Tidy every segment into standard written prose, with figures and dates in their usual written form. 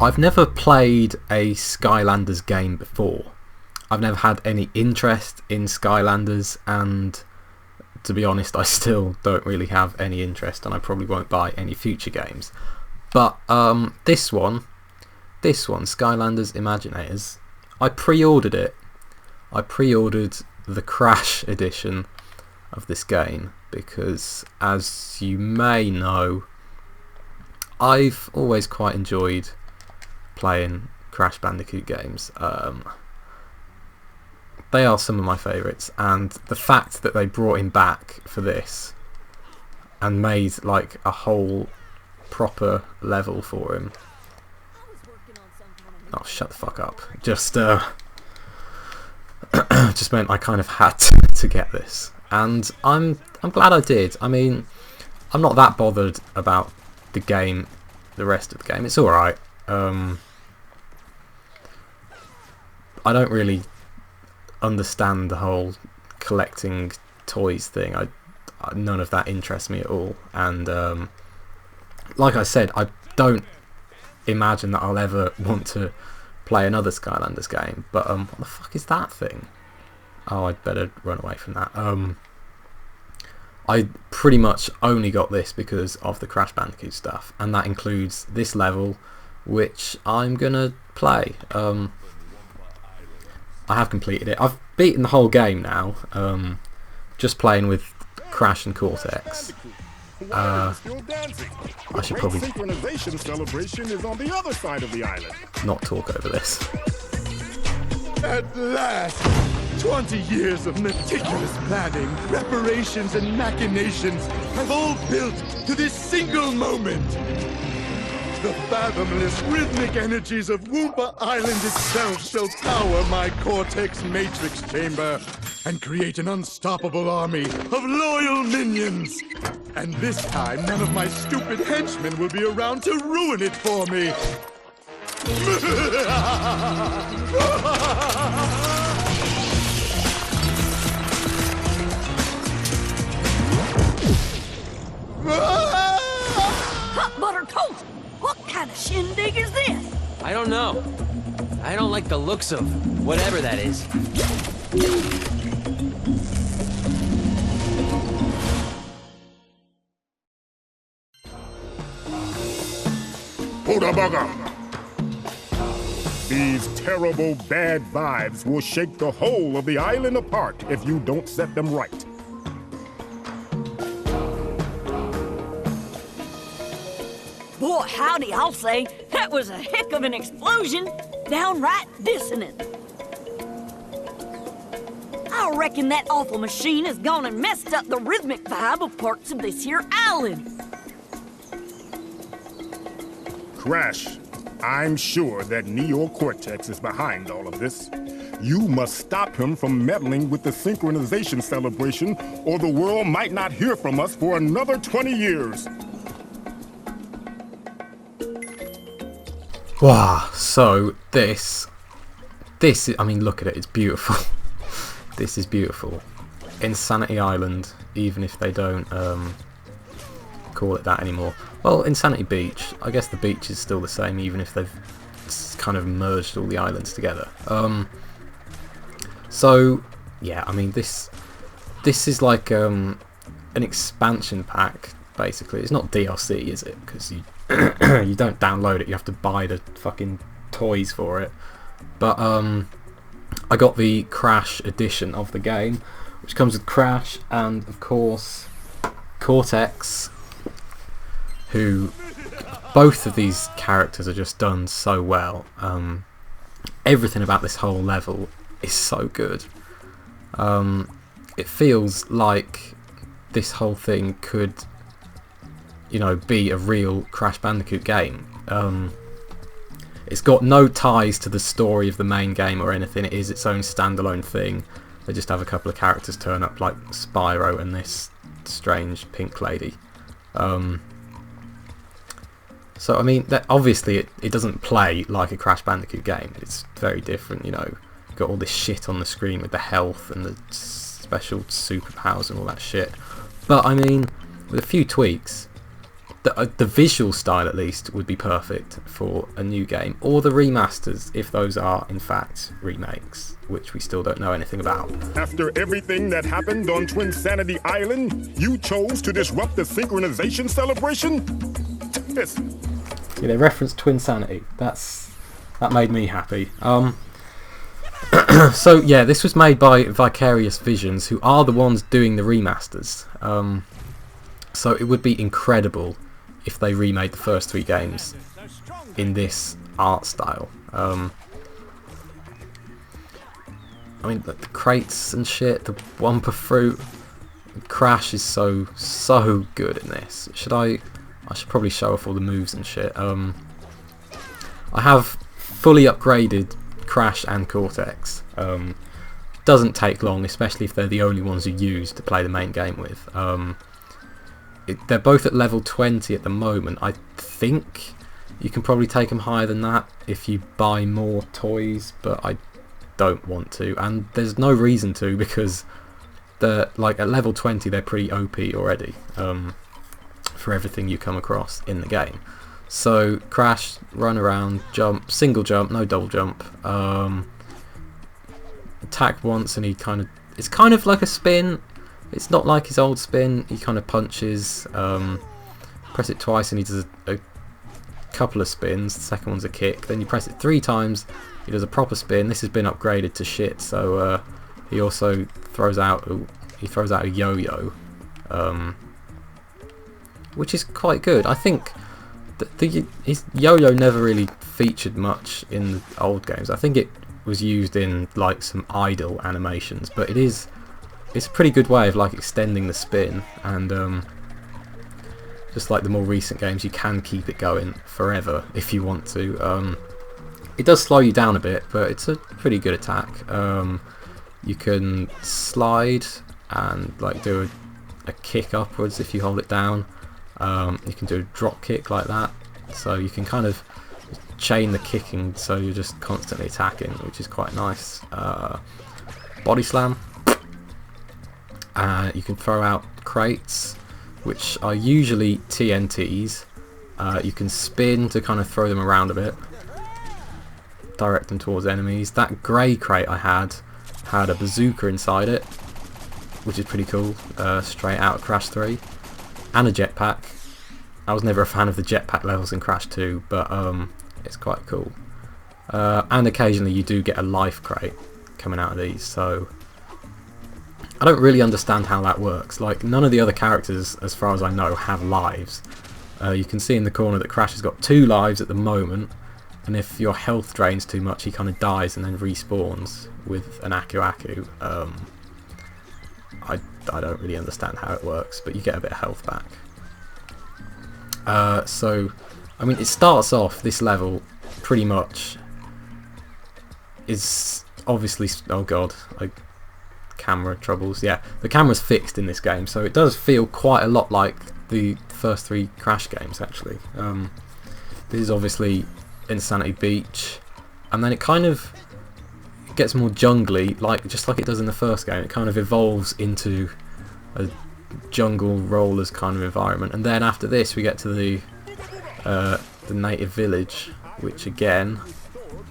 I've never played a Skylanders game before. I've never had any interest in Skylanders, and to be honest, I still don't really have any interest, and I probably won't buy any future games. But this one, Skylanders Imaginators, I pre-ordered it. I pre-ordered the Crash edition of this game because, as you may know, I've always quite enjoyed playing Crash Bandicoot games. They are some of my favourites, and the fact that they brought him back for this and made like a whole proper level for him. Oh, shut the fuck up. Just just meant I kind of had to get this, and I'm glad I did. I mean, I'm not that bothered about the game, the rest of the game. It's alright. I don't really understand the whole collecting toys thing. None of that interests me at all, and like I said, I don't imagine that I'll ever want to play another Skylanders game. But what the fuck is that thing? Oh, I'd better run away from that. I pretty much only got this because of the Crash Bandicoot stuff, and that includes this level, which I'm gonna play. I have completed it. I've beaten the whole game now, just playing with Crash and Cortex. I should probably synchronization celebration is on the other side of the island. Not talk over this. At last! 20 years of meticulous planning, preparations, and machinations have all built to this single moment. The fathomless rhythmic energies of Wumpa Island itself shall power my Cortex Matrix Chamber and create an unstoppable army of loyal minions. And this time, none of my stupid henchmen will be around to ruin it for me. Hot butter toast! What kind of shindig is this? I don't know. I don't like the looks of whatever that is. Buddha bugger! These terrible bad vibes will shake the whole of the island apart if you don't set them right. Boy, howdy, I'll say. That was a heck of an explosion. Downright dissonant. I reckon that awful machine has gone and messed up the rhythmic vibe of parts of this here island. Crash, I'm sure that Neo Cortex is behind all of this. You must stop him from meddling with the synchronization celebration, or the world might not hear from us for another 20 years. Wow, so this is, I mean, look at it, it's beautiful. This is beautiful. Insanity Island, even if they don't call it that anymore. Well, Insanity Beach, I guess the beach is still the same, even if they've kind of merged all the islands together. So yeah, I mean, this is like an expansion pack, basically. It's not DLC, is it? Because you you don't download it, you have to buy the fucking toys for it. But I got the Crash edition of the game, which comes with Crash and, of course, Cortex, who both of these characters are just done so well. Everything about this whole level is so good. It feels like this whole thing could, you know, be a real Crash Bandicoot game. It's got no ties to the story of the main game or anything. It is its own standalone thing. They just have a couple of characters turn up, like Spyro and this strange pink lady. So I mean, that obviously it doesn't play like a Crash Bandicoot game. It's very different, you know. You've got all this shit on the screen with the health and the special superpowers and all that shit. But I mean, with a few tweaks, the visual style at least would be perfect for a new game, or the remasters if those are in fact remakes, which we still don't know anything about. After everything that happened on Twinsanity Island, you chose to disrupt the synchronization celebration? Listen. Yeah, they referenced Twinsanity. That made me happy. So yeah, this was made by Vicarious Visions, who are the ones doing the remasters. So it would be incredible if they remade the first 3 games in this art style. I mean, the crates and shit, the Wumpa fruit, Crash is so good in this. I should probably show off all the moves and shit. I have fully upgraded Crash and Cortex. Doesn't take long, especially if they're the only ones you use to play the main game with. They're both at level 20 at the moment. I think you can probably take them higher than that if you buy more toys, but I don't want to, and there's no reason to, because they're like at level 20 they're pretty OP already for everything you come across in the game. So Crash, run around, jump, single jump, no double jump, attack once and it's kind of like a spin. It's not like his old spin. He kind of punches, press it twice and he does a couple of spins. The second one's a kick. Then you press it 3 times, he does a proper spin. This has been upgraded to shit, so he also throws out a yo-yo, which is quite good. I think his yo-yo never really featured much in the old games. I think it was used in like some idle animations, but it's a pretty good way of like extending the spin, and just like the more recent games, you can keep it going forever if you want to. It does slow you down a bit, but it's a pretty good attack. You can slide and like do a kick upwards if you hold it down. You can do a drop kick like that, so you can kind of chain the kicking, so you're just constantly attacking, which is quite nice. Body slam. You can throw out crates, which are usually TNTs. You can spin to kind of throw them around a bit, direct them towards enemies. That grey crate I had a bazooka inside it, which is pretty cool, straight out of Crash 3, and a jetpack. I was never a fan of the jetpack levels in Crash 2, but it's quite cool. And occasionally you do get a life crate coming out of these, so I don't really understand how that works. Like, none of the other characters, as far as I know, have lives. You can see in the corner that Crash has got 2 lives at the moment, and if your health drains too much, he kind of dies and then respawns with an Aku Aku. I don't really understand how it works, but you get a bit of health back. So, I mean, it starts off, this level, pretty much, is obviously, oh god, camera troubles. Yeah, the camera's fixed in this game, so it does feel quite a lot like the first 3 Crash games, actually. This is obviously Insanity Beach, and then it kind of gets more jungly, just like it does in the first game. It kind of evolves into a jungle rollers kind of environment, and then after this we get to the native village, which again,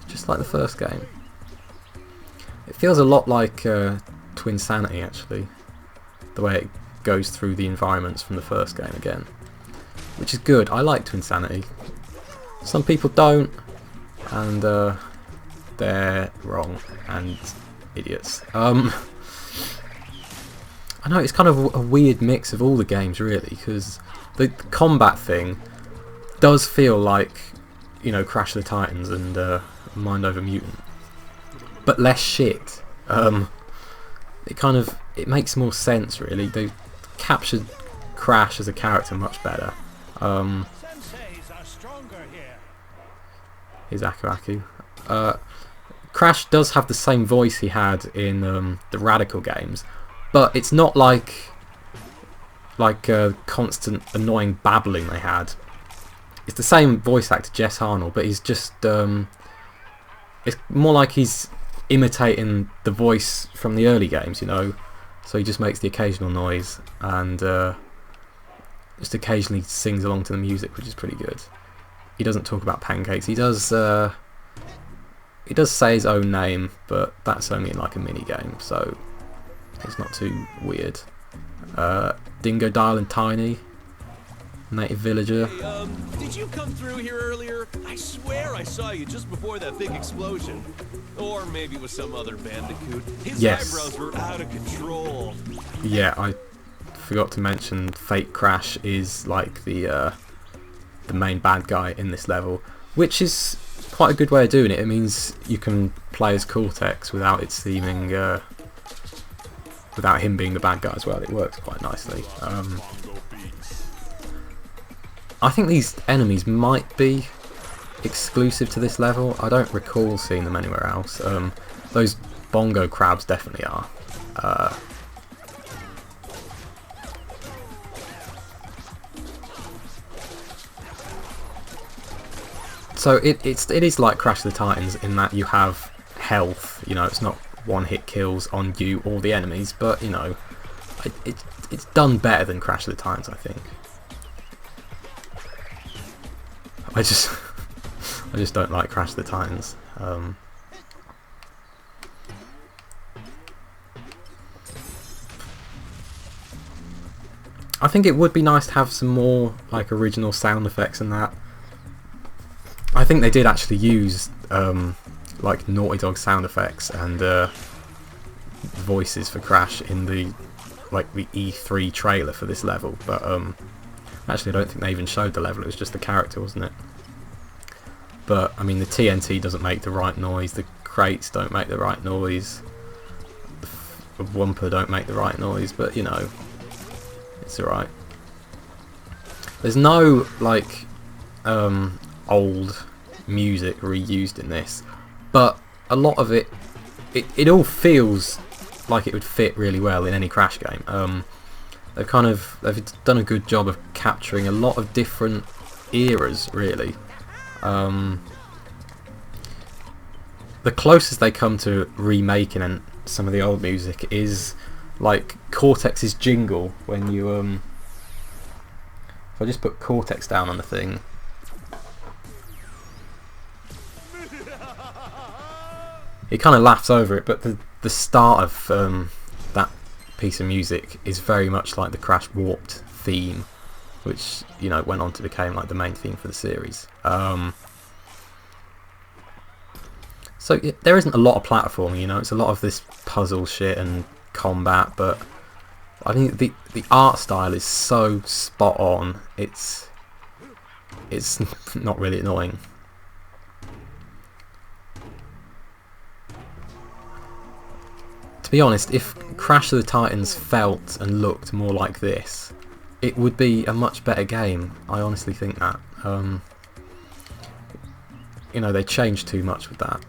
just like the first game. It feels a lot like Twinsanity, actually, the way it goes through the environments from the first game again, which is good. I like Twinsanity. Some people don't, and they're wrong and idiots. I know it's kind of a weird mix of all the games, really, because the combat thing does feel like, you know, Crash of the Titans and Mind Over Mutant, but less shit. It makes more sense, really. They captured Crash as a character much better. Here's Aku Aku. Crash does have the same voice he had in the Radical games, but it's not like constant annoying babbling they had. It's the same voice actor, Jess Harnell, but he's just it's more like he's imitating the voice from the early games, you know, so he just makes the occasional noise, and just occasionally sings along to the music, which is pretty good. He doesn't talk about pancakes. He does say his own name, but that's only in like a mini game, so it's not too weird. Dingo Dial and Tiny, native villager. Hey, did you come through here earlier? I swear I saw you just before that big explosion. Or maybe it was some other bandicoot. His eyebrows were out of control. Yeah, I forgot to mention Fake Crash is like the main bad guy in this level, which is quite a good way of doing it. It means you can play as Cortex without it seeming without him being the bad guy as well. It works quite nicely. I think these enemies might be exclusive to this level. I don't recall seeing them anywhere else. Those bongo crabs definitely are. So it is like Crash of the Titans in that you have health. You know, it's not one-hit kills on you or the enemies, but you know, it's done better than Crash of the Titans, I think. I just don't like Crash of the Titans. I think it would be nice to have some more like original sound effects and that. I think they did actually use like Naughty Dog sound effects and voices for Crash in the E3 trailer for this level, but actually I don't think they even showed the level. It was just the character, wasn't it? But I mean, the TNT doesn't make the right noise, the crates don't make the right noise, the Wumpa don't make the right noise, but you know, it's alright. There's no like old music reused in this, but a lot of it all feels like it would fit really well in any Crash game. They've done a good job of capturing a lot of different eras, really. The closest they come to remaking some of the old music is like Cortex's jingle when you if I just put Cortex down on the thing, he kind of laughs over it, but the start of that piece of music is very much like the Crash Warped theme, which, you know, went on to become like the main theme for the series. So there isn't a lot of platforming, you know, it's a lot of this puzzle shit and combat, but I think the art style is so spot on. It's not really annoying. To be honest, if Crash of the Titans felt and looked more like this, it would be a much better game. I honestly think that. You know, they changed too much with that.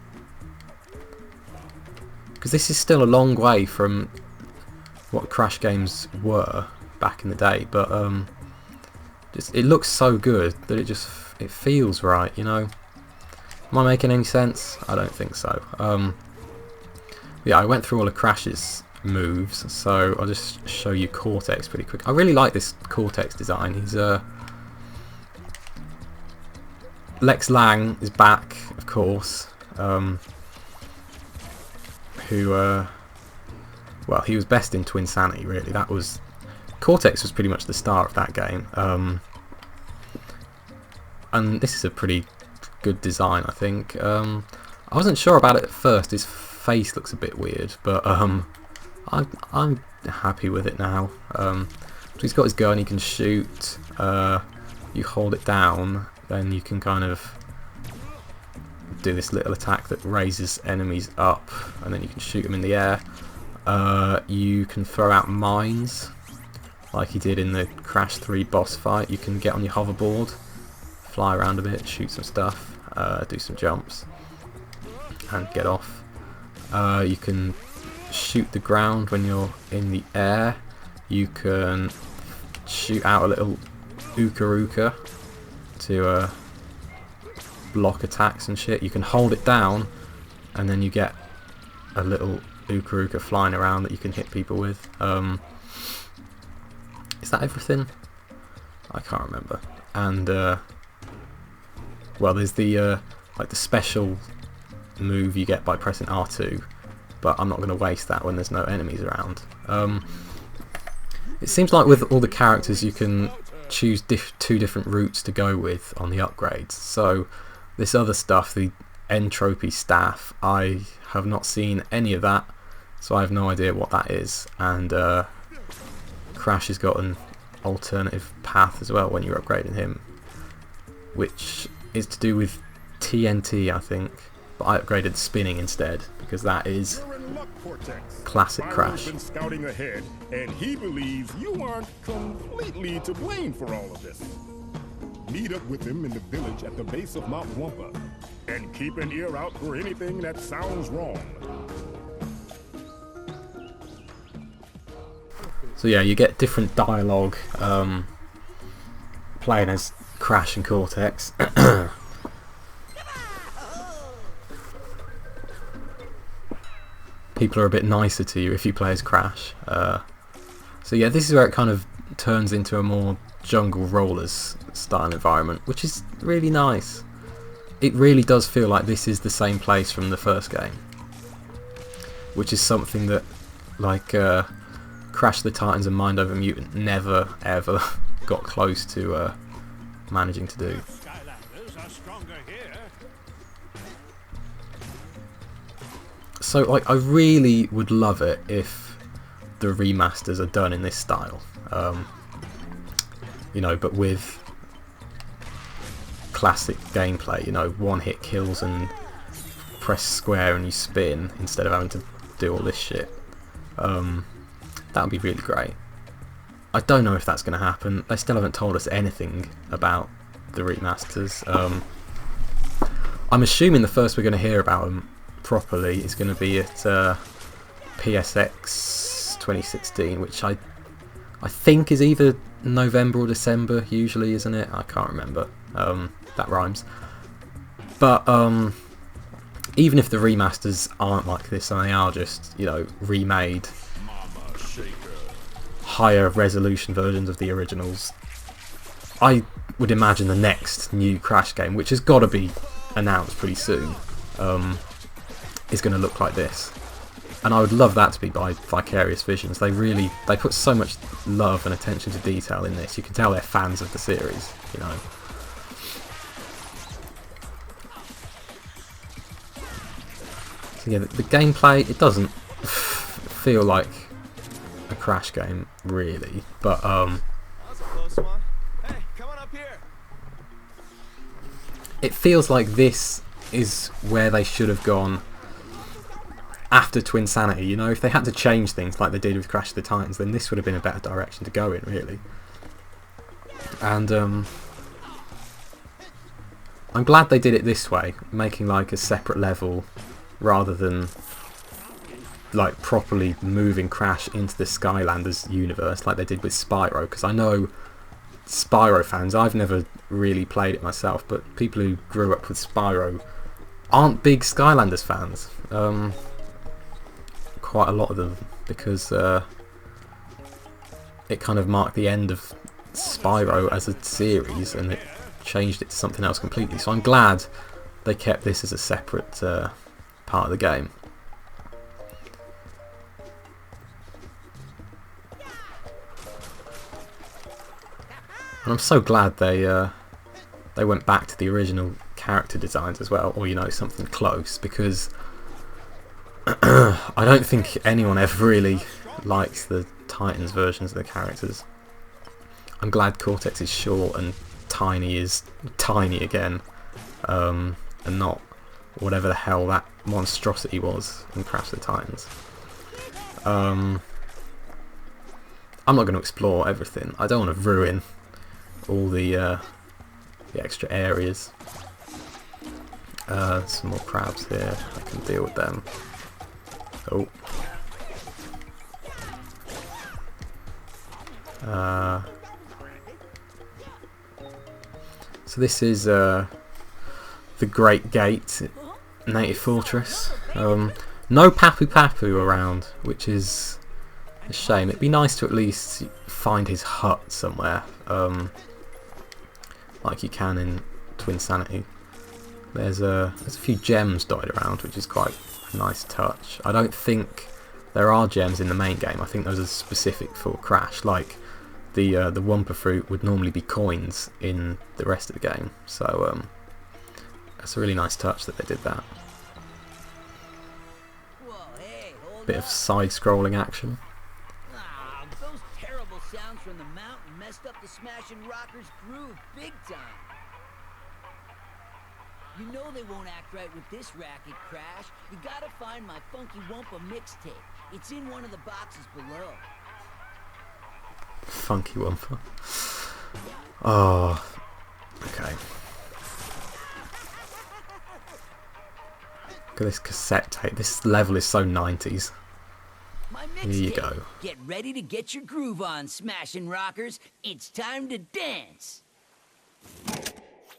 Because this is still a long way from what Crash games were back in the day, but it looks so good that it feels right, you know. Am I making any sense? I don't think so. Yeah, I went through all of Crash's moves, so I'll just show you Cortex pretty quick. I really like this Cortex design. He's Lex Lang is back, of course. Well, he was best in Twinsanity, really. Cortex was pretty much the star of that game. And this is a pretty good design, I think. I wasn't sure about it at first. His face looks a bit weird, but I'm happy with it now. So he's got his gun, he can shoot. You hold it down, then you can kind of do this little attack that raises enemies up, and then you can shoot them in the air. You can throw out mines, like he did in the Crash 3 boss fight. You can get on your hoverboard, fly around a bit, shoot some stuff, do some jumps, and get off. You can shoot the ground when you're in the air. You can shoot out a little Uka to block attacks and shit. You can hold it down and then you get a little Uka flying around that you can hit people with. Is that everything? I can't remember. And well, there's the like the special move you get by pressing R2, but I'm not going to waste that when there's no enemies around. It seems like with all the characters you can choose two different routes to go with on the upgrades. So this other stuff, the entropy staff, I have not seen any of that, so I have no idea what that is. And Crash has got an alternative path as well when you're upgrading him, which is to do with TNT, I think, but I upgraded spinning instead because that is classic Crash. Been scouting ahead, and he believes you aren't completely to blame for all of this. Meet up with him in the village at the base of Mount Wumpa, and keep an ear out for anything that sounds wrong. So yeah, you get different dialogue playing as Crash and Cortex. People are a bit nicer to you if you play as Crash. So yeah, this is where it kind of turns into a more jungle rollers style environment, which is really nice. It really does feel like this is the same place from the first game, which is something that like Crash the Titans and Mind Over Mutant never ever got close to managing to do. SKYLANDERS are stronger here. So like, I really would love it if the remasters are done in this style, you know, but with classic gameplay, you know, one hit kills and press square and you spin instead of having to do all this shit. That would be really great. I don't know if that's going to happen. They still haven't told us anything about the remasters. I'm assuming the first we're going to hear about them properly is going to be at PSX 2016, which I think is either November or December usually, isn't it? I can't remember. That rhymes. But even if the remasters aren't like this and they are just, you know, remade higher resolution versions of the originals, I would imagine the next new Crash game, which has got to be announced pretty soon, is going to look like this. And I would love that to be by Vicarious Visions. They put so much love and attention to detail in this. You can tell they're fans of the series, you know. So yeah, the gameplay, it doesn't feel like a Crash game really, but That was a close one. Hey, come on up here. it feels like this is where they should have gone after Twinsanity. You know, if they had to change things like they did with Crash of the Titans, then this would have been a better direction to go in, really. And I'm glad they did it this way, making like a separate level rather than like properly moving Crash into the Skylanders universe like they did with Spyro, because I know Spyro fans, I've never really played it myself, but people who grew up with Spyro aren't big Skylanders fans. Quite a lot of them, because it kind of marked the end of Spyro as a series and it changed it to something else completely. So I'm glad they kept this as a separate part of the game. And I'm so glad they went back to the original character designs as well, or you know, something close, because I don't think anyone ever really likes the Titans versions of the characters. I'm glad Cortex is short and Tiny is tiny again, and not whatever the hell that monstrosity was in Crash of the Titans. I'm not going to explore everything. I don't want to ruin all the extra areas. Some more crabs here. I can deal with them. Oh. So this is the Great Gate Native Fortress. No Papu Papu around, which is a shame. It'd be nice to at least find his hut somewhere. like you can in Twinsanity. There's a few gems dotted around, which is quite a nice touch. I don't think there are gems in the main game. I think those are specific for Crash. Like the Wumpa fruit would normally be coins in the rest of the game. So that's a really nice touch that they did that. Whoa, hey, hold Bit of up. side-scrolling action. Ah, those terrible sounds from the mountain messed up the Smashing Rockers groove big time. You know they won't act right with this racket, Crash. You gotta find my Funky Wumpa mixtape. It's in one of the boxes below. Funky Wumpa. Oh, okay. Look at this cassette tape. This level is so 90s. My Here you mixtape. go. Get ready to get your groove on, Smashing Rockers. It's time to dance.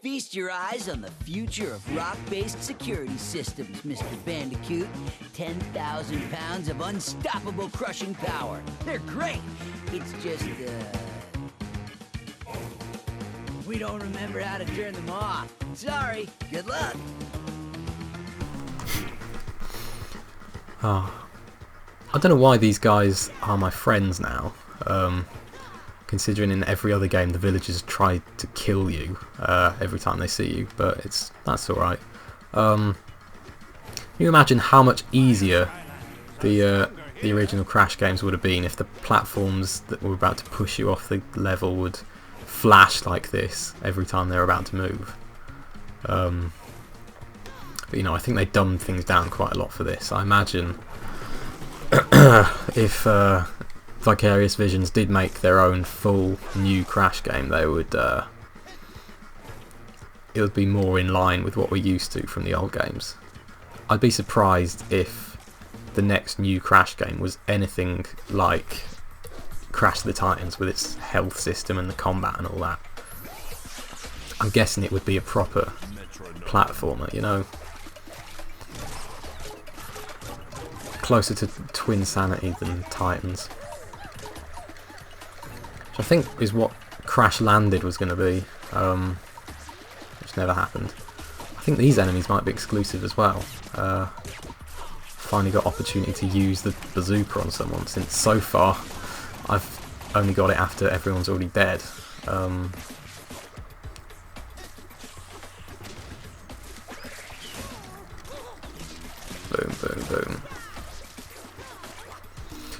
Feast your eyes on the future of rock-based security systems, Mr. Bandicoot. 10,000 pounds of unstoppable crushing power. They're great. It's just, we don't remember how to turn them off. Sorry. Good luck. Oh, I don't know why these guys are my friends now. Considering in every other game the villagers try to kill you every time they see you, but that's alright. Can you imagine how much easier the original Crash games would have been if the platforms that were about to push you off the level would flash like this every time they're about to move? But you know, I think they dumbed things down quite a lot for this. I imagine if Vicarious Visions did make their own full new Crash game, they would it would be more in line with what we're used to from the old games. I'd be surprised if the next new Crash game was anything like Crash of the Titans with its health system and the combat and all that. I'm guessing it would be a proper platformer, you know, closer to Twinsanity than Titans. I think is what Crash Landed was going to be, which never happened. I think these enemies might be exclusive as well. Finally got opportunity to use the bazooka on someone, since so far I've only got it after everyone's already dead. Boom, boom, boom.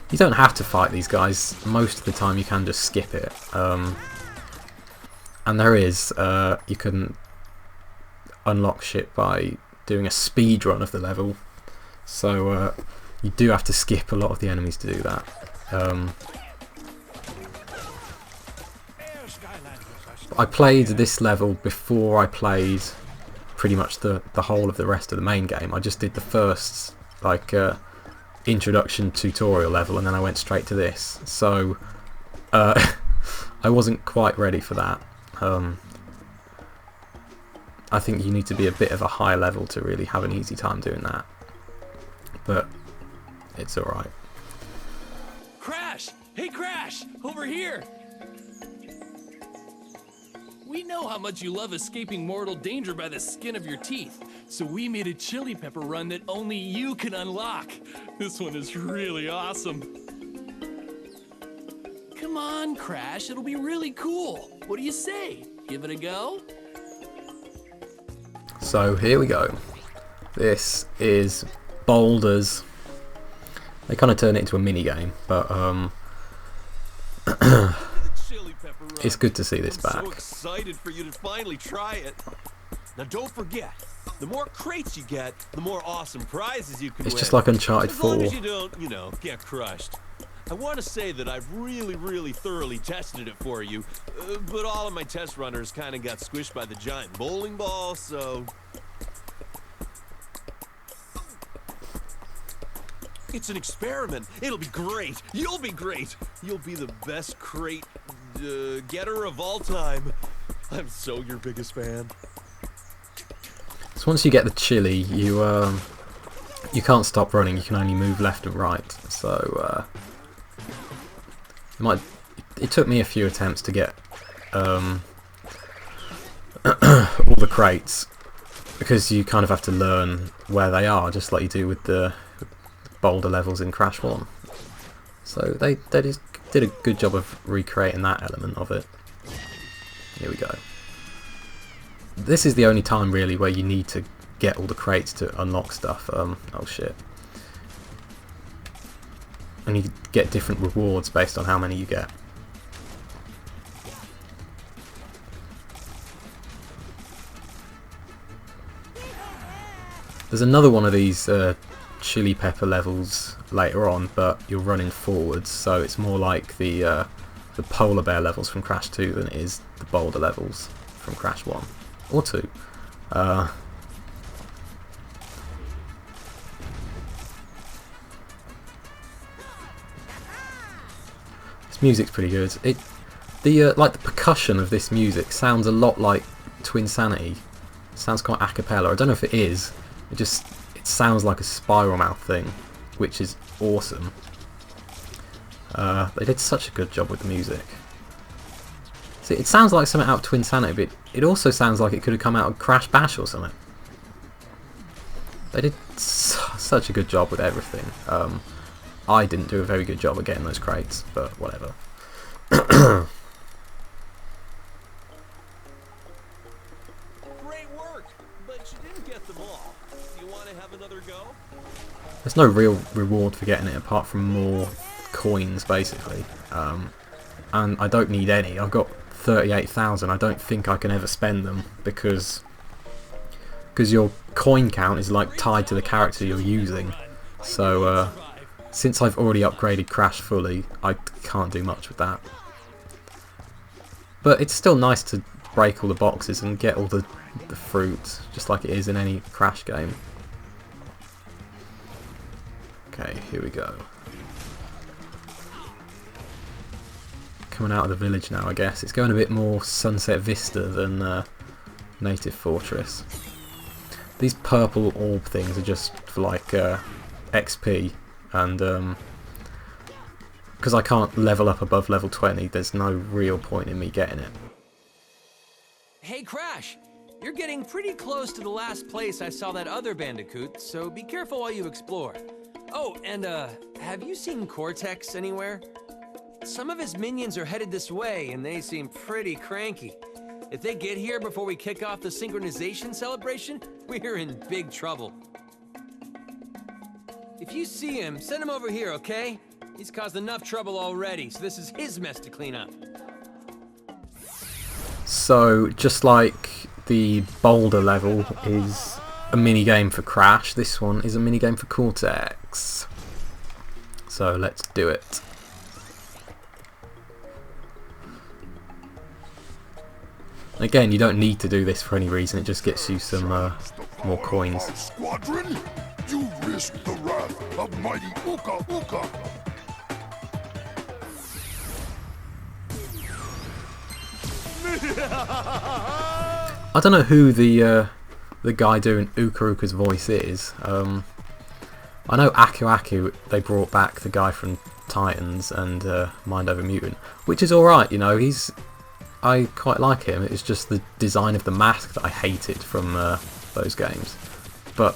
You don't have to fight these guys. Most of the time you can just skip it. And there is, you can unlock shit by doing a speed run of the level. So you do have to skip a lot of the enemies to do that. I played this level before I played pretty much the whole of the rest of the main game. I just did the first, like, introduction tutorial level, and then I went straight to this, so I wasn't quite ready for that. I think you need to be a bit of a high level to really have an easy time doing that, but it's alright. Crash! Hey, Crash! Over here! We know how much you love escaping mortal danger by the skin of your teeth, so we made a chili pepper run that only you can unlock. This one is really awesome. Come on, Crash, it'll be really cool. What do you say? Give it a go? So here we go. This is Boulders. They kind of turn it into a mini game, but it's good to see this back. I'm so excited for you to finally try it. Now don't forget, the more crates you get, the more awesome prizes you can win. It's just like Uncharted 4. As long as you don't, you know, get crushed. I want to say that I've really thoroughly tested it for you, but all of my test runners kind of got squished by the giant bowling ball, so... It's an experiment. It'll be great. You'll be great. You'll be the best crate getter of all time. I'm so your biggest fan. So once you get the chili, you can't stop running. You can only move left and right. So it took me a few attempts to get the crates, because you kind of have to learn where they are, just like you do with the boulder levels in Crash 1. So they just did a good job of recreating that element of it. Here we go. This is the only time really where you need to get all the crates to unlock stuff. Oh shit. And you get different rewards based on how many you get. There's another one of these chili pepper levels later on, but you're running forwards, so it's more like the polar bear levels from Crash 2 than it is the boulder levels from Crash 1 or 2. This music's pretty good. Like the percussion of this music sounds a lot like Twinsanity. It sounds quite a cappella. I don't know if it is. It sounds like a Spiral Mouth thing, which is awesome. They did such a good job with the music. See, it sounds like something out of Twinsanity, but it also sounds like it could have come out of Crash Bash or something. They did such a good job with everything. I didn't do a very good job of getting those crates, but whatever. Great work, but you didn't get them all. Do you want to have another go? There's no real reward for getting it apart from more coins, basically. And I don't need any. I've got 38,000. I don't think I can ever spend them because your coin count is like tied to the character you're using. So since I've already upgraded Crash fully, I can't do much with that. But it's still nice to break all the boxes and get all the fruit, just like it is in any Crash game. Okay, here we go. Coming out of the village now, I guess. It's going a bit more Sunset Vista than Native Fortress. These purple orb things are just for like XP, and because I can't level up above level 20, there's no real point in me getting it. Hey, Crash! You're getting pretty close to the last place I saw that other Bandicoot, so be careful while you explore. Oh, and have you seen Cortex anywhere? Some of his minions are headed this way, and they seem pretty cranky. If they get here before we kick off the synchronization celebration, we're in big trouble. If you see him, send him over here, okay? He's caused enough trouble already, so this is his mess to clean up. So, just like the boulder level is a mini-game for Crash, this one is a mini-game for Cortex. So, let's do it. Again, you don't need to do this for any reason, it just gets you some more coins. Squadron, you risk the wrath of mighty Uka Uka. I don't know who the guy doing Uka Uka's voice is. I know Aku Aku, they brought back the guy from Titans and Mind Over Mutant, which is alright, you know, I quite like him. It's just the design of the mask that I hated from those games. But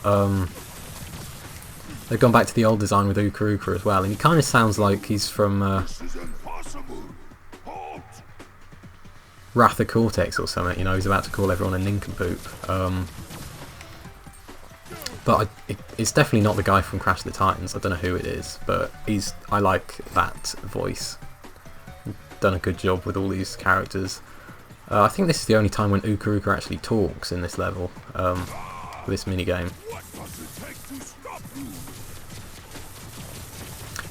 they've gone back to the old design with Uka Uka as well, and he kind of sounds like he's from Wrath of Cortex or something. You know, he's about to call everyone a nincompoop. But it's definitely not the guy from Crash the Titans. I don't know who it is, but I like that voice. Done a good job with all these characters. I think this is the only time when Uka Uka actually talks in this level, for this minigame.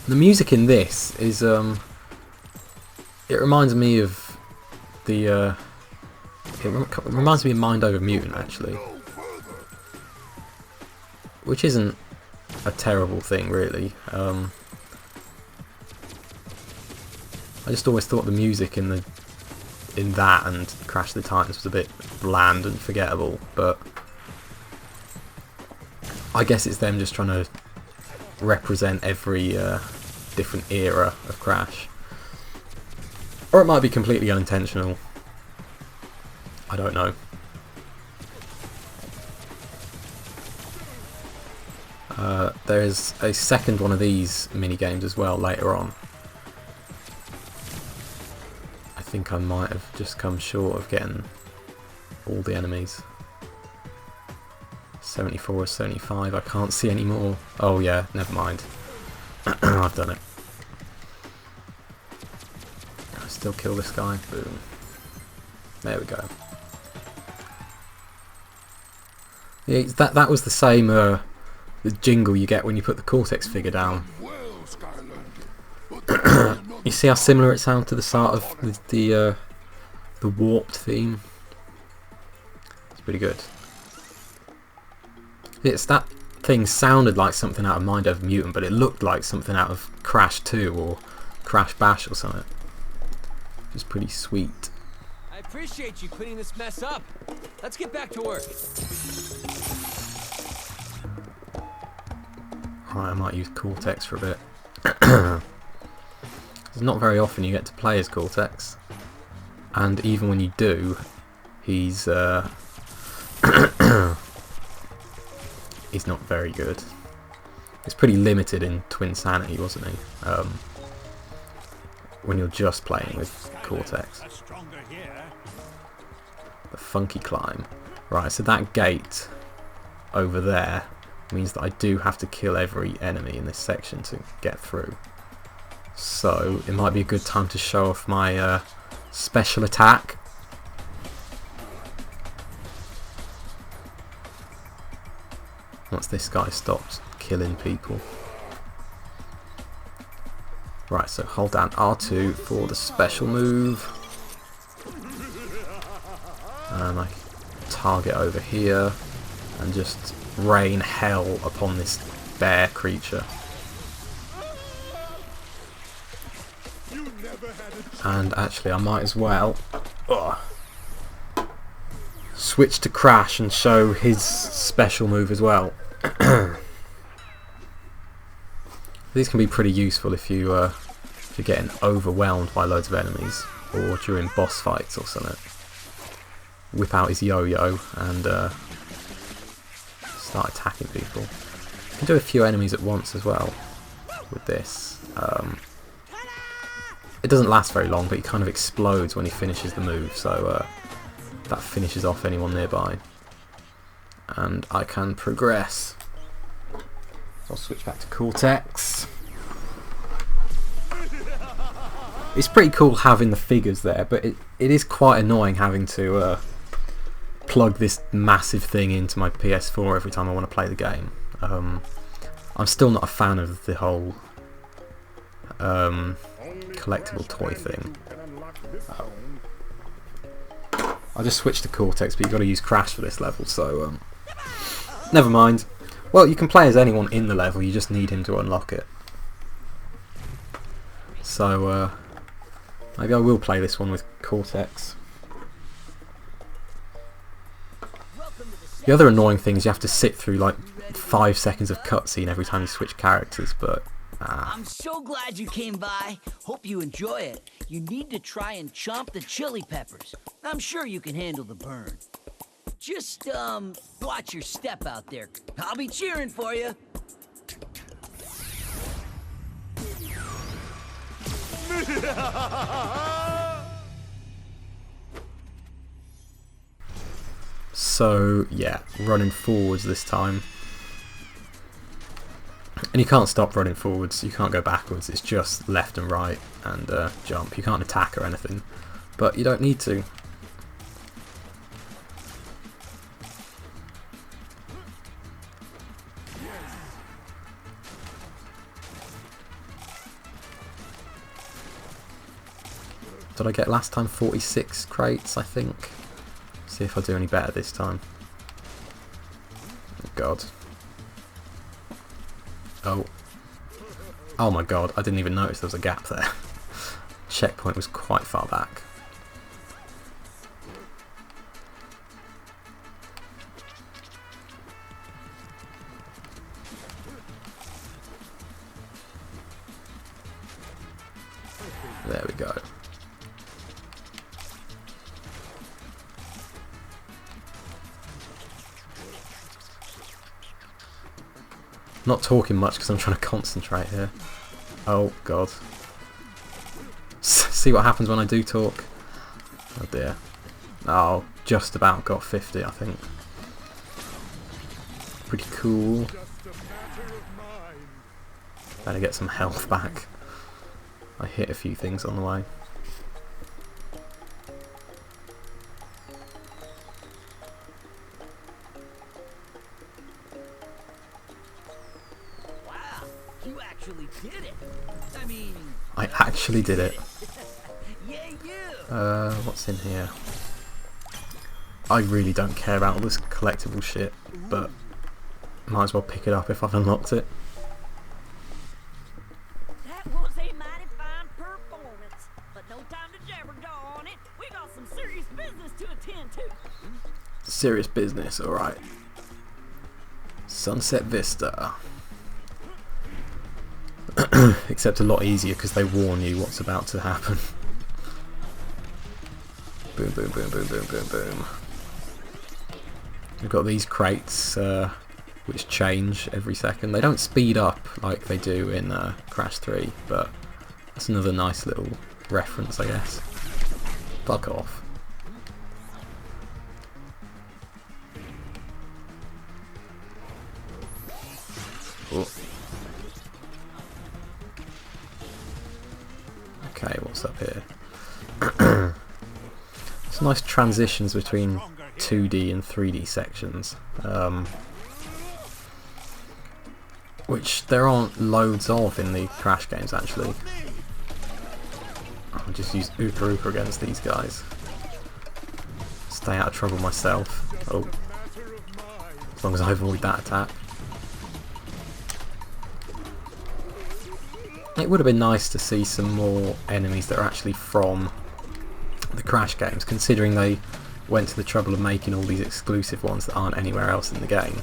The music in this is, it reminds me of the, it reminds me of Mind Over Mutant actually. Which isn't a terrible thing really. I just always thought the music in that and Crash the Titans was a bit bland and forgettable, but I guess it's them just trying to represent every different era of Crash. Or it might be completely unintentional. I don't know. There's a second one of these mini games as well later on. I think I might have just come short of getting all the enemies. 74 or 75, I can't see any more. Oh yeah, never mind. I've done it. I still kill this guy. Boom. There we go. Yeah, that was the same the jingle you get when you put the Cortex figure down. You see how similar it sounds to the start of the warped theme? It's pretty good. It's that thing sounded like something out of Mind Over Mutant, but it looked like something out of Crash 2 or Crash Bash or something. Which is pretty sweet. I appreciate you cleaning this mess up. Let's get back to work. Right, I might use Cortex for a bit. It's not very often you get to play as Cortex, and even when you do, he's he's not very good. He's pretty limited in Twin Sanity, wasn't he? When you're just playing with Cortex. The funky climb. Right, so that gate over there means that I do have to kill every enemy in this section to get through. So it might be a good time to show off my special attack. Once this guy stops killing people. Right, so hold down R2 for the special move. And I target over here and just rain hell upon this bear creature. And actually I might as well switch to Crash and show his special move as well. These can be pretty useful if you're getting overwhelmed by loads of enemies or during boss fights or something. Whip out his yo-yo and start attacking people. You can do a few enemies at once as well with this. It doesn't last very long, but he kind of explodes when he finishes the move, so that finishes off anyone nearby. And I can progress. So I'll switch back to Cortex. It's pretty cool having the figures there, but it is quite annoying having to plug this massive thing into my PS4 every time I want to play the game. I'm still not a fan of the whole collectible toy thing. I just switched to Cortex, but you've got to use Crash for this level, so never mind. Well, you can play as anyone in the level, you just need him to unlock it. So maybe I will play this one with Cortex. The other annoying thing is you have to sit through like 5 seconds of cutscene every time you switch characters, but I'm so glad you came by. Hope you enjoy it. You need to try and chomp the chili peppers. I'm sure you can handle the burn. Just, watch your step out there. I'll be cheering for you. So, yeah, running forwards this time. And you can't stop running forwards, you can't go backwards, it's just left and right and jump. You can't attack or anything, but you don't need to. Did I get last time 46 crates, I think? See if I do any better this time. Oh god. Oh my god, I didn't even notice there was a gap there. Checkpoint was quite far back. There we go. Not talking much because I'm trying to concentrate here. Oh god. See what happens when I do talk? Oh dear. Oh, just about got 50, I think. Pretty cool. Better get some health back. I hit a few things on the way. Wow, you actually did it. I mean, I actually did it. yeah, you. What's in here? I really don't care about all this collectible shit, but might as well pick it up if I've unlocked it. That was a mighty fine performance, but no time to jabber on it. We got some serious business to attend to. Serious business, alright. Sunset Vista. Except a lot easier because they warn you what's about to happen. Boom, boom, boom, boom, boom, boom, boom. We've got these crates which change every second. They don't speed up like they do in Crash 3, but that's another nice little reference, I guess. Fuck off. Oh. Okay, what's up here? Some nice transitions between 2D and 3D sections, which there aren't loads of in the Crash games actually. I'll just use Oopa Oopa against these guys. Stay out of trouble myself. Oh, as long as I avoid that attack. It would have been nice to see some more enemies that are actually from the Crash games, considering they went to the trouble of making all these exclusive ones that aren't anywhere else in the game.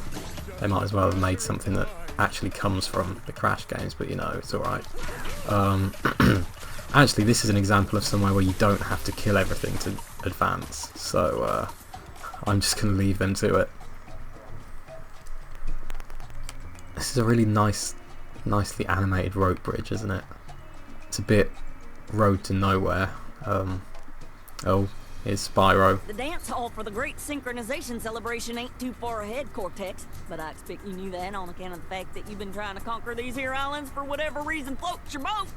They might as well have made something that actually comes from the Crash games, but you know, it's alright. Actually, this is an example of somewhere where you don't have to kill everything to advance, so I'm just going to leave them to it. This is a really nicely animated rope bridge, isn't it? It's a bit Road to Nowhere. Oh, here's Spyro. The dance hall for the great synchronization celebration ain't too far ahead, Cortex, but I expect you knew that on account of the fact that you've been trying to conquer these here islands for whatever reason floats your boat.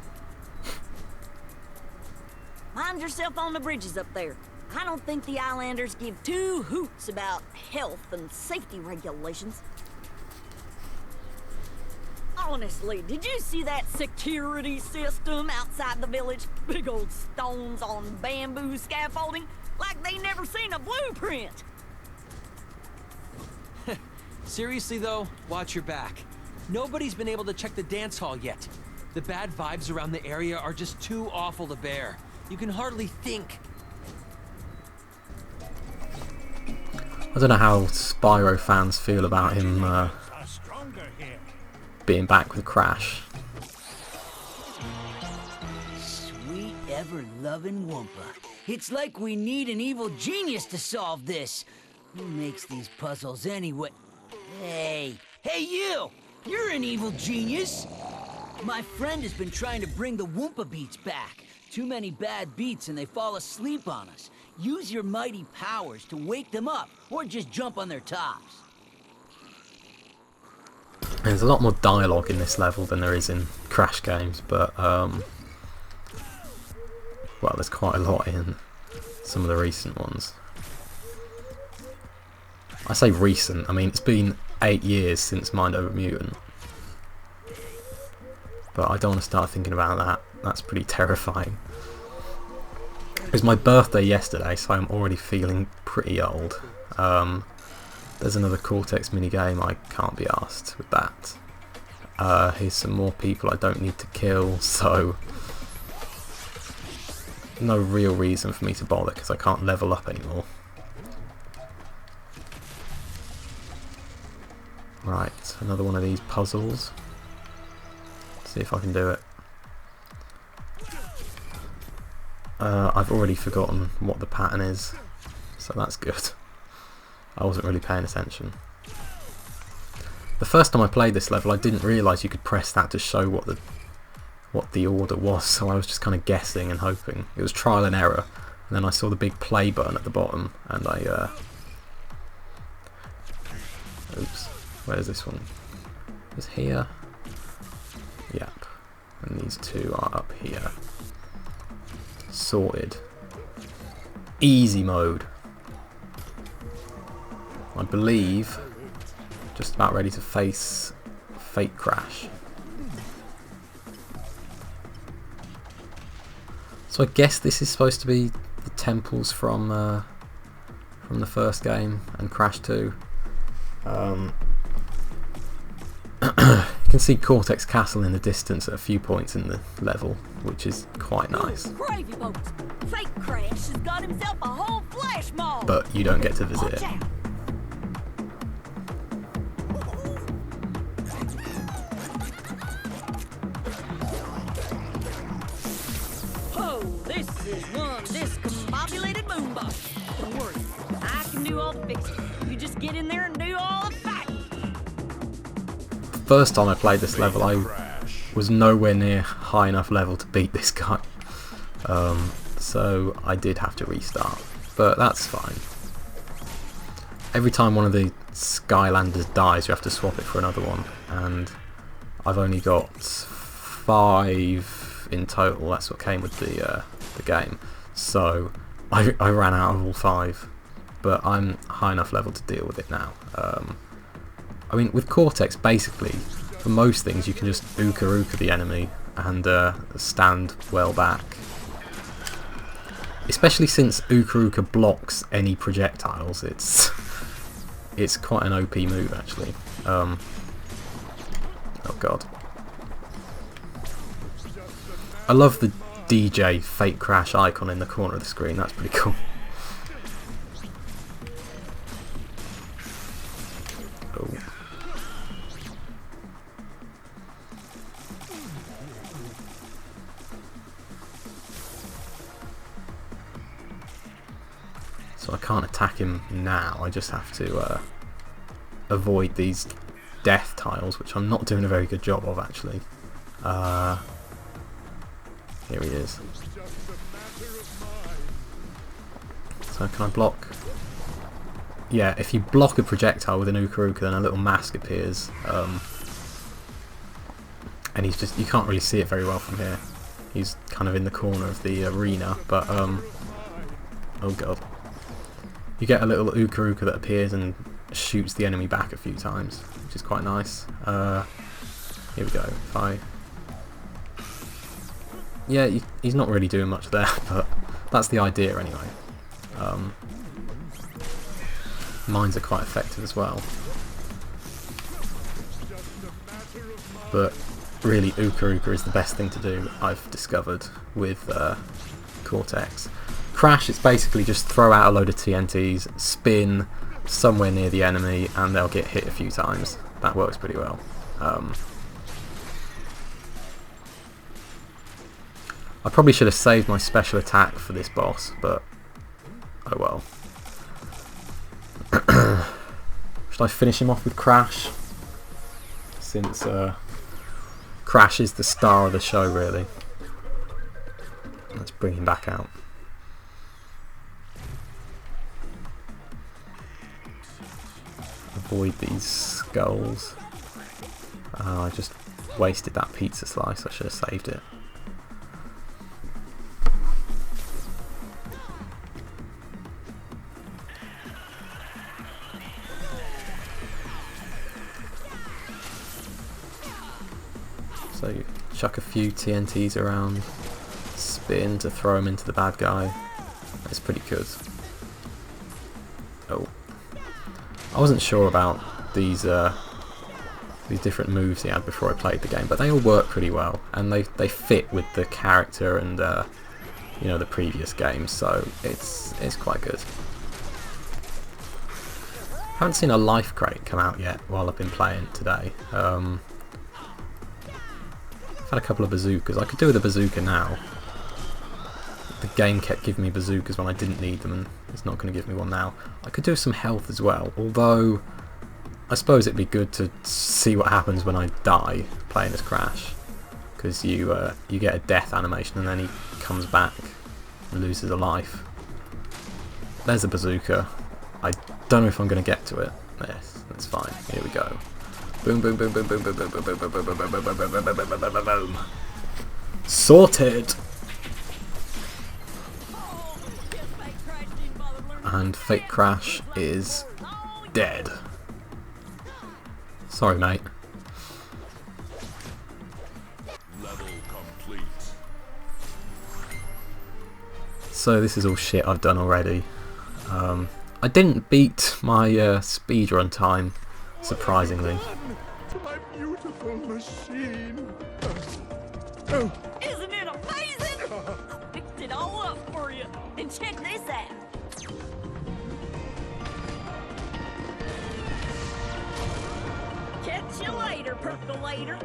Mind yourself on the bridges up there. I don't think the Islanders give two hoots about health and safety regulations. Honestly, did you see that security system outside the village? Big old stones on bamboo scaffolding, like they never seen a blueprint. Seriously though, watch your back. Nobody's been able to check the dance hall yet. The bad vibes around the area are just too awful to bear. You can hardly think. I don't know how Spyro fans feel about him being back with Crash. Sweet ever-loving Wumpa. It's like we need an evil genius to solve this. Who makes these puzzles anyway? Hey you! You're an evil genius! My friend has been trying to bring the Wumpa beats back. Too many bad beats and they fall asleep on us. Use your mighty powers to wake them up, or just jump on their tops. There's a lot more dialogue in this level than there is in Crash games, but well, there's quite a lot in some of the recent ones. I say recent, I mean it's been 8 years since Mind Over Mutant. But I don't want to start thinking about that. That's pretty terrifying. It was my birthday yesterday, so I'm already feeling pretty old. There's another Cortex minigame, I can't be arsed with that. Here's some more people I don't need to kill, so no real reason for me to bother because I can't level up anymore. Right, another one of these puzzles. See if I can do it. I've already forgotten what the pattern is, so that's good. I wasn't really paying attention. The first time I played this level I didn't realise you could press that to show what the order was, so I was just kind of guessing and hoping. It was trial and error, and then I saw the big play button at the bottom and I oops, where's this one? It's here. Yep. And these two are up here. Sorted. Easy mode. I believe just about ready to face Fate Crash. So I guess this is supposed to be the temples from the first game and Crash 2. You can see Cortex Castle in the distance at a few points in the level, which is quite nice. Gravy boats. Fake Crash has got himself a whole flash mob. But you don't get to visit it. Oh, this is one discombobulated moonbot. Don't worry, I can do all the fixing. You just get in there and do all the fighting. First time I played this level I was nowhere near high enough level to beat this guy, so I did have to restart, but that's fine. Every time one of the Skylanders dies you have to swap it for another one, and I've only got 5 in total. That's what came with the game, so I ran out of all 5, but I'm high enough level to deal with it now. I mean, with Cortex, basically, for most things, you can just ooka the enemy and stand well back. Especially since ooka blocks any projectiles, it's quite an OP move, actually. Oh god. I love the DJ Fate Crash icon in the corner of the screen, that's pretty cool. Oh. So I can't attack him now, I just have to avoid these death tiles, which I'm not doing a very good job of, actually. Here he is. So can I block? Yeah, if you block a projectile with an ooka then a little mask appears, and he's just, you can't really see it very well from here. He's kind of in the corner of the arena, but oh god. You get a little ooka that appears and shoots the enemy back a few times, which is quite nice. Here we go. If I... Yeah, he's not really doing much there, but that's the idea anyway. Mines are quite effective as well. But really, ooka is the best thing to do, I've discovered, with Cortex. Crash, it's basically just throw out a load of TNTs, spin somewhere near the enemy, and they'll get hit a few times. That works pretty well. I probably should have saved my special attack for this boss, but oh well. Should I finish him off with Crash? Since Crash is the star of the show, really. Let's bring him back out. Avoid these skulls. I just wasted that pizza slice, I should have saved it. So you chuck a few TNTs around, spin to throw him into the bad guy. It's pretty good. Oh. I wasn't sure about these different moves he had before I played the game, but they all work pretty well, and they fit with the character and you know, the previous games, so it's quite good. I haven't seen a life crate come out yet while I've been playing today. I've had a couple of bazookas. I could do with a bazooka now. The game kept giving me bazookas when I didn't need them, and it's not going to give me one now. I could do some health as well, although I suppose it'd be good to see what happens when I die playing as Crash, because you get a death animation and then he comes back and loses a life. There's a bazooka. I don't know if I'm going to get to it. Yes, that's fine. Here we go. Boom, boom, boom, boom, boom, boom, boom, boom, boom, boom, boom, boom, boom, boom, boom, boom, boom, boom, boom. Sorted. And Fake Crash is dead. Sorry, mate. Level complete. So this is all shit I've done already. I didn't beat my speedrun time, surprisingly. To my beautiful machine. Isn't it amazing? I picked it all up for you. And check this out. Catch you later, percolator.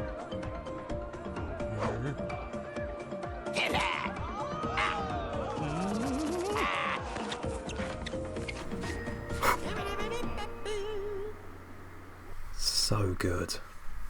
So good.